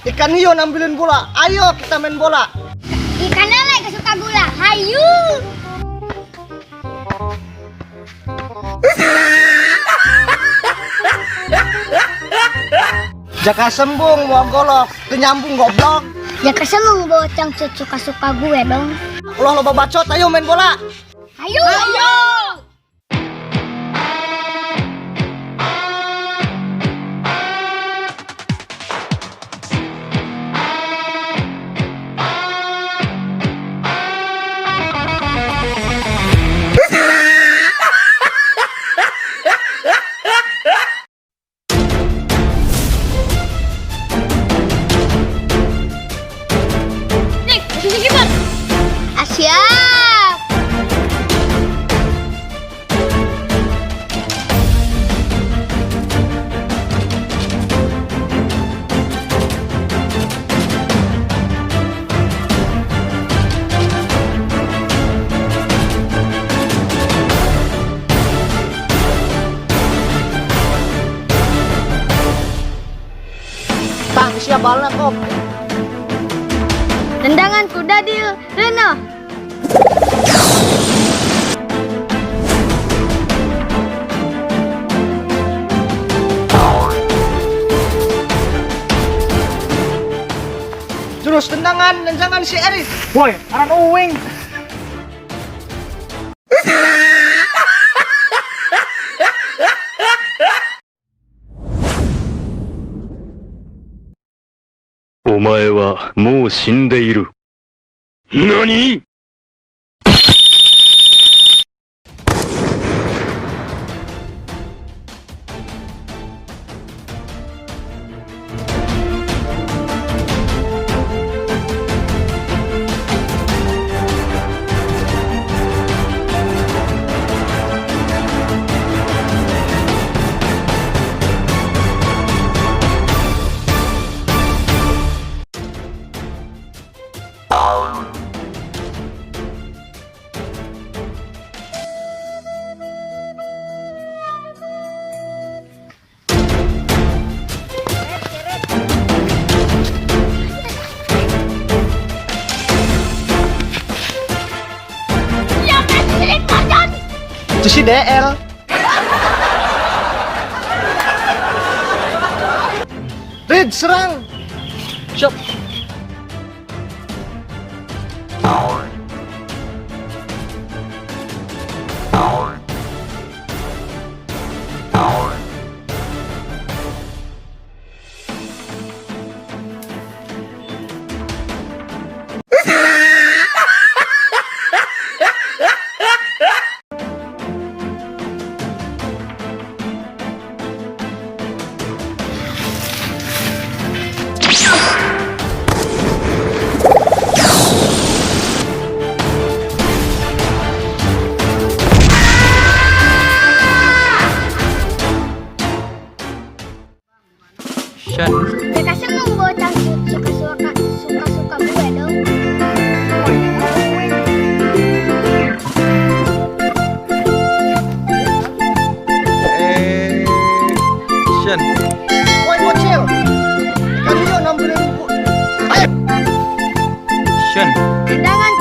Ikan hiu ambilin bola. Ayo kita main bola. Ikan lele kesuka gula. Hayu. Jaka sembung mau golok, kenyambung goblok. Ya kesemu bocang suka-suka gue dong. Allah lo bacot, ayo main bola. Hayu. Hayu. Siap. Tang siap balnya kok. Tendangan kuda di Reno. Jurus tendangan dan jangan si Eris. Woi, anak uwing. Omae wa mou shindeiru. Nani?Itu si DL. Rid, serang. Siap. Mereka seneng bocang suka-suka gue dong. Shen. Woi bocil. Ikan hiu ambilin bola. Ayo. Shen. Tendangan